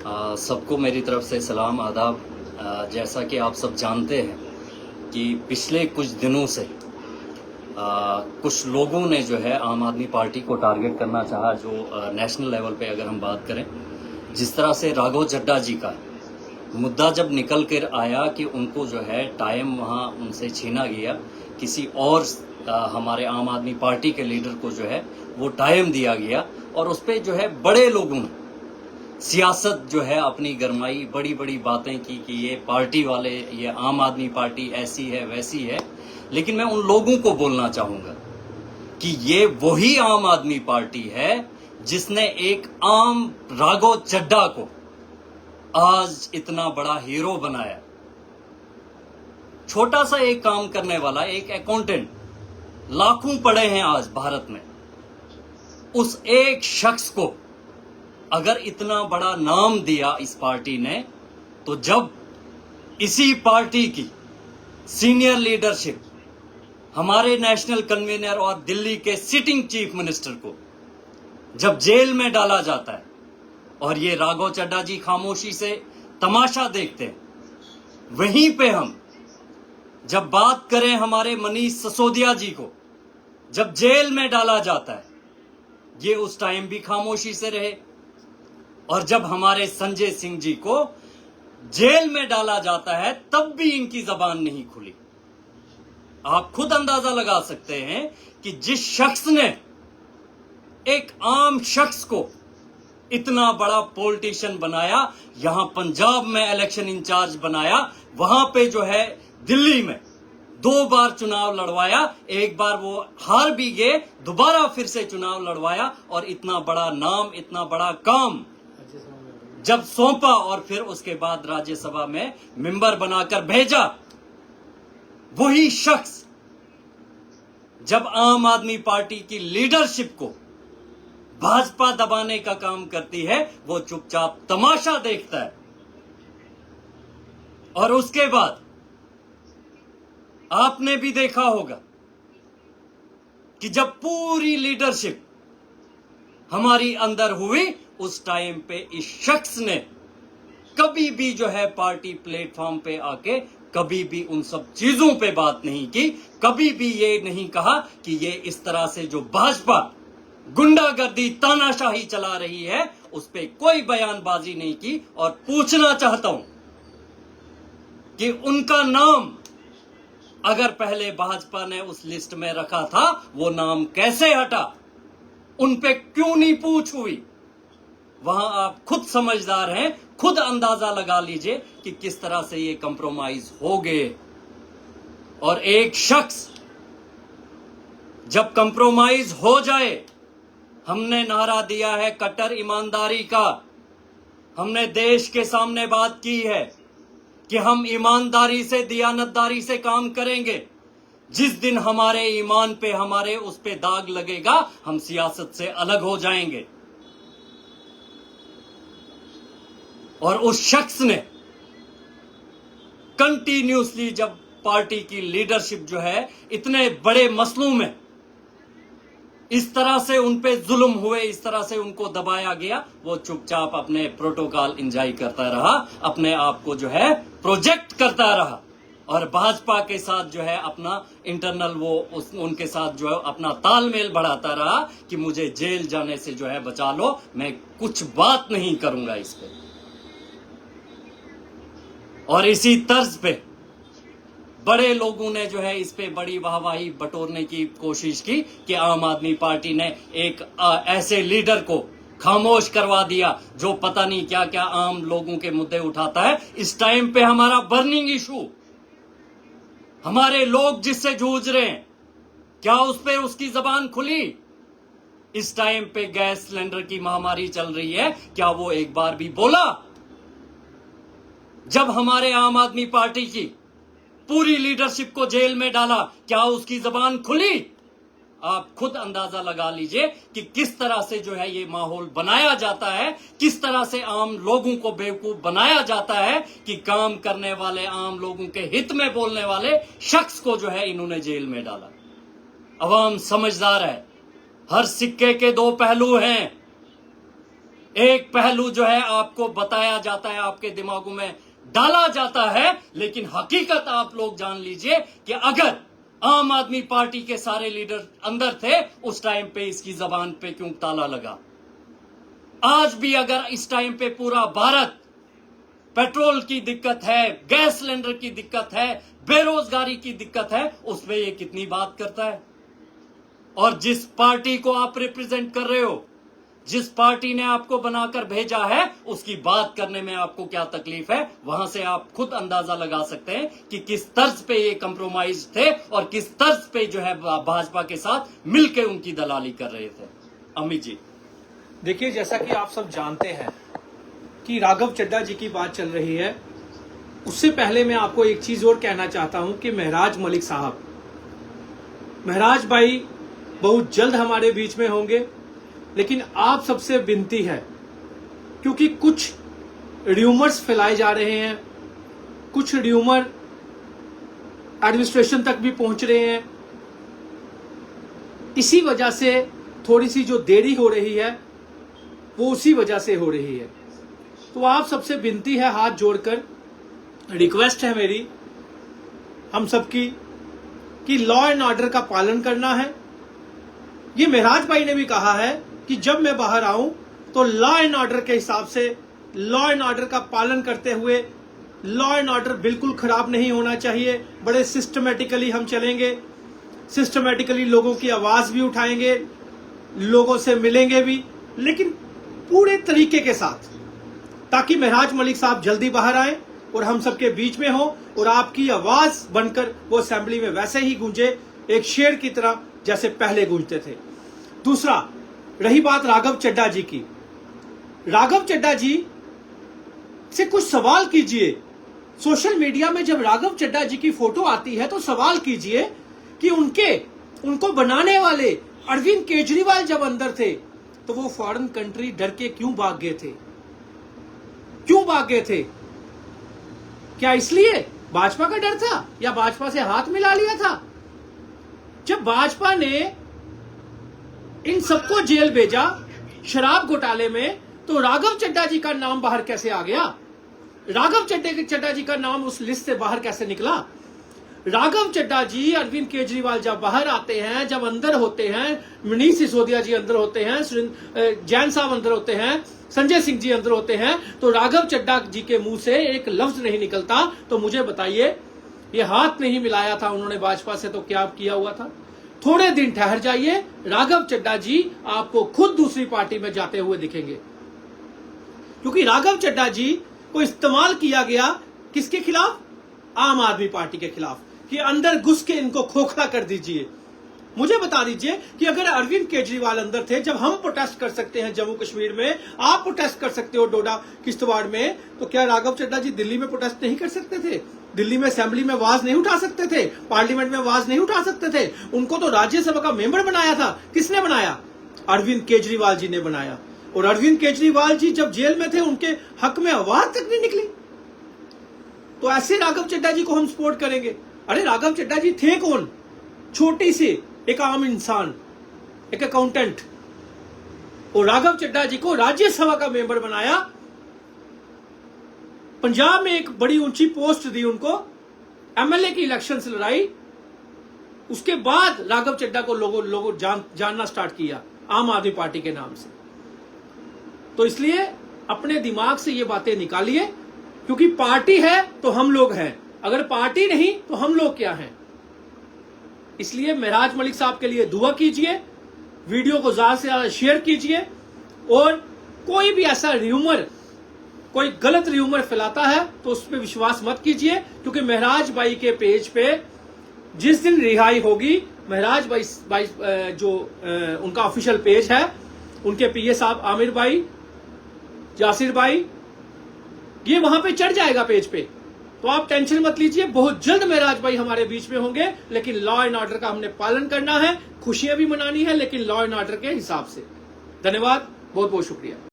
सबको मेरी तरफ से सलाम आदाब। जैसा कि आप सब जानते हैं कि पिछले कुछ दिनों से कुछ लोगों ने जो है आम आदमी पार्टी को टारगेट करना चाहा, जो नेशनल लेवल पे अगर हम बात करें, जिस तरह से राघव चड्ढा जी का मुद्दा जब निकल कर आया कि उनको जो है टाइम वहाँ उनसे छीना गया, किसी और हमारे आम आदमी पार्टी के लीडर को जो है वो टाइम दिया गया, और उस पर जो है बड़े लोगों ने सियासत जो है अपनी गरमाई, बड़ी बड़ी बातें की कि ये पार्टी वाले, ये आम आदमी पार्टी ऐसी है वैसी है। लेकिन मैं उन लोगों को बोलना चाहूंगा कि ये वही आम आदमी पार्टी है जिसने एक आम राघव चड्ढा को आज इतना बड़ा हीरो बनाया। छोटा सा एक काम करने वाला एक अकाउंटेंट, लाखों पड़े हैं आज भारत में, उस एक शख्स को अगर इतना बड़ा नाम दिया इस पार्टी ने, तो जब इसी पार्टी की सीनियर लीडरशिप, हमारे नेशनल कन्वीनर और दिल्ली के सिटिंग चीफ मिनिस्टर को जब जेल में डाला जाता है और ये राघव चड्ढा जी खामोशी से तमाशा देखते हैं, वहीं पे हम जब बात करें हमारे मनीष सिसोदिया जी को जब जेल में डाला जाता है, ये उस टाइम भी खामोशी से रहे, और जब हमारे संजय सिंह जी को जेल में डाला जाता है तब भी इनकी जबान नहीं खुली। आप खुद अंदाजा लगा सकते हैं कि जिस शख्स ने एक आम शख्स को इतना बड़ा पॉलिटिशियन बनाया, यहां पंजाब में इलेक्शन इंचार्ज बनाया, वहां पे जो है दिल्ली में 2 बार चुनाव लड़वाया, एक बार वो हार भी गए, दोबारा फिर से चुनाव लड़वाया, और इतना बड़ा नाम, इतना बड़ा काम जब सौंपा और फिर उसके बाद राज्यसभा में मेंबर बनाकर भेजा, वही शख्स जब आम आदमी पार्टी की लीडरशिप को भाजपा दबाने का काम करती है, वो चुपचाप तमाशा देखता है। और उसके बाद आपने भी देखा होगा कि जब पूरी लीडरशिप हमारी अंदर हुई, उस टाइम पे इस शख्स ने कभी भी जो है पार्टी प्लेटफॉर्म पे आके कभी भी उन सब चीजों पे बात नहीं की, कभी भी ये नहीं कहा कि ये इस तरह से जो भाजपा गुंडागर्दी, तानाशाही चला रही है, उस पे कोई बयानबाजी नहीं की। और पूछना चाहता हूं कि उनका नाम अगर पहले भाजपा ने उस लिस्ट में रखा था, वो नाम कैसे हटा, उन पे क्यों नहीं पूछ हुई? वहां आप खुद समझदार हैं, खुद अंदाजा लगा लीजिए कि किस तरह से ये कंप्रोमाइज हो गए। और एक शख्स जब कंप्रोमाइज हो जाए, हमने नारा दिया है कट्टर ईमानदारी का, हमने देश के सामने बात की है कि हम ईमानदारी से, दियानतदारी से काम करेंगे। जिस दिन हमारे ईमान पे, हमारे उस पे दाग लगेगा, हम सियासत से अलग हो जाएंगे। और उस शख्स ने कंटिन्यूसली जब पार्टी की लीडरशिप जो है इतने बड़े मसलों में इस तरह से उन पे जुल्म हुए, इस तरह से उनको दबाया गया, वो चुपचाप अपने प्रोटोकॉल एंजॉय करता रहा, अपने आप को जो है प्रोजेक्ट करता रहा, और भाजपा के साथ जो है अपना इंटरनल उनके साथ जो है अपना तालमेल बढ़ाता रहा कि मुझे जेल जाने से जो है बचा लो, मैं कुछ बात नहीं करूंगा इस पे। और इसी तर्ज पे बड़े लोगों ने जो है इस पे बड़ी वाहवाही बटोरने की कोशिश की कि आम आदमी पार्टी ने एक ऐसे लीडर को खामोश करवा दिया जो पता नहीं क्या क्या आम लोगों के मुद्दे उठाता है। इस टाइम पे हमारा बर्निंग इशू, हमारे लोग जिससे जूझ रहे हैं, क्या उस पे उसकी जबान खुली? इस टाइम पे गैस सिलेंडर की महामारी चल रही है, क्या वो एक बार भी बोला? जब हमारे आम आदमी पार्टी की पूरी लीडरशिप को जेल में डाला, क्या उसकी जबान खुली? आप खुद अंदाजा लगा लीजिए कि किस तरह से जो है ये माहौल बनाया जाता है, किस तरह से आम लोगों को बेवकूफ बनाया जाता है कि काम करने वाले, आम लोगों के हित में बोलने वाले शख्स को जो है इन्होंने जेल में डाला। अवाम समझदार है, हर सिक्के के 2 पहलू हैं। एक पहलू जो है आपको बताया जाता है, आपके दिमागों में डाला जाता है, लेकिन हकीकत आप लोग जान लीजिए कि अगर आम आदमी पार्टी के सारे लीडर अंदर थे उस टाइम पे इसकी जबान पे क्यों ताला लगा। आज भी अगर इस टाइम पे पूरा भारत पेट्रोल की दिक्कत है, गैस सिलेंडर की दिक्कत है, बेरोजगारी की दिक्कत है, उसमें ये कितनी बात करता है। और जिस पार्टी को आप रिप्रेजेंट कर रहे हो, जिस पार्टी ने आपको बनाकर भेजा है, उसकी बात करने में आपको क्या तकलीफ है, वहां से आप खुद अंदाजा लगा सकते हैं कि किस तर्ज पे ये कंप्रोमाइज थे और किस तर्ज पे जो है भाजपा के साथ मिलकर उनकी दलाली कर रहे थे। अमित जी, देखिए, जैसा कि आप सब जानते हैं कि राघव चड्ढा जी की बात चल रही है, उससे पहले मैं आपको एक चीज और कहना चाहता हूं कि महराज मलिक साहब, महराज भाई बहुत जल्द हमारे बीच में होंगे, लेकिन आप सबसे विनती है, क्योंकि कुछ र्यूमर्स फैलाए जा रहे हैं, कुछ र्यूमर एडमिनिस्ट्रेशन तक भी पहुंच रहे हैं, इसी वजह से थोड़ी सी जो देरी हो रही है वो उसी वजह से हो रही है। तो आप सबसे विनती है, हाथ जोड़कर रिक्वेस्ट है मेरी हम सबकी, कि लॉ एंड ऑर्डर का पालन करना है। ये महराज भाई ने भी कहा है कि जब मैं बाहर आऊं तो लॉ एंड ऑर्डर के हिसाब से, लॉ एंड ऑर्डर का पालन करते हुए, लॉ एंड ऑर्डर बिल्कुल खराब नहीं होना चाहिए, बड़े सिस्टमेटिकली हम चलेंगे, सिस्टमेटिकली लोगों की आवाज भी उठाएंगे, लोगों से मिलेंगे भी, लेकिन पूरे तरीके के साथ, ताकि महराज मलिक साहब जल्दी बाहर आए और हम सबके बीच में हो और आपकी आवाज बनकर वो असेंबली में वैसे ही गूंजे, एक शेर की तरह जैसे पहले गूंजते थे। दूसरा, रही बात राघव चड्ढा जी की, राघव चड्ढा जी से कुछ सवाल कीजिए। सोशल मीडिया में जब राघव चड्ढा जी की फोटो आती है तो सवाल कीजिए कि उनको बनाने वाले अरविंद केजरीवाल जब अंदर थे तो वो फॉरेन कंट्री डर के क्यों भाग गए थे, क्यों भाग गए थे? क्या इसलिए भाजपा का डर था या भाजपा से हाथ मिला लिया था? जब भाजपा ने इन सबको जेल भेजा शराब घोटाले में, तो राघव चड्ढा जी का नाम बाहर कैसे आ गया? राघव चड्ढा जी का नाम उस लिस्ट से बाहर कैसे निकला? राघव चड्ढा जी, अरविंद केजरीवाल जब बाहर आते हैं, जब अंदर होते हैं, मनीष सिसोदिया जी अंदर होते हैं, जैन साहब अंदर होते हैं, संजय सिंह जी अंदर होते हैं, तो राघव चड्ढा जी के मुंह से एक लफ्ज नहीं निकलता। तो मुझे बताइए, ये हाथ नहीं मिलाया था उन्होंने भाजपा से, तो क्या किया हुआ था? थोड़े दिन ठहर जाइए, राघव चड्ढा जी आपको खुद दूसरी पार्टी में जाते हुए दिखेंगे, क्योंकि राघव चड्ढा जी को इस्तेमाल किया गया किसके खिलाफ? आम आदमी पार्टी के खिलाफ, कि अंदर घुस के इनको खोखला कर दीजिए। मुझे बता दीजिए कि अगर अरविंद केजरीवाल अंदर थे, जब हम प्रोटेस्ट कर सकते हैं जम्मू कश्मीर में, आप प्रोटेस्ट कर सकते हो डोडा किश्तवाड़ में, तो क्या राघव चड्ढा जी दिल्ली में प्रोटेस्ट नहीं कर सकते थे? दिल्ली में असेंबली में आवाज नहीं उठा सकते थे? पार्लियामेंट में आवाज नहीं उठा सकते थे? उनको तो राज्यसभा का मेंबर बनाया था। किसने बनाया? अरविंद केजरीवाल जी ने बनाया। और अरविंद केजरीवाल जी जब जेल में थे, उनके हक में आवाज तक नहीं निकली। तो ऐसे राघव चड्ढा जी को हम सपोर्ट करेंगे? अरे राघव चड्ढा जी थे कौन? छोटी सी एक आम इंसान, एक अकाउंटेंट, और राघव चड्ढा जी को राज्यसभा का मेंबर बनाया। पंजाब में एक बड़ी ऊंची पोस्ट दी उनको, एमएलए की इलेक्शन से लड़ाई, उसके बाद राघव चड्ढा को लोगों जानना स्टार्ट किया आम आदमी पार्टी के नाम से। तो इसलिए अपने दिमाग से ये बातें निकालिए, क्योंकि पार्टी है तो हम लोग हैं, अगर पार्टी नहीं तो हम लोग क्या हैं। इसलिए महराज मलिक साहब के लिए दुआ कीजिए, वीडियो को ज्यादा से ज्यादा शेयर कीजिए, और कोई भी ऐसा र्यूमर, कोई गलत र्यूमर फैलाता है तो उस पर विश्वास मत कीजिए, क्योंकि महराज भाई के पेज पे जिस दिन रिहाई होगी, महराज भाई जो उनका ऑफिशियल पेज है, उनके पीए साहब आमिर भाई, जासिर भाई, ये वहां पे चढ़ जाएगा पेज पे। तो आप टेंशन मत लीजिए, बहुत जल्द महराज भाई हमारे बीच में होंगे, लेकिन लॉ एंड ऑर्डर का हमने पालन करना है, खुशियां भी मनानी है, लेकिन लॉ एंड ऑर्डर के हिसाब से। धन्यवाद, बहुत बहुत शुक्रिया।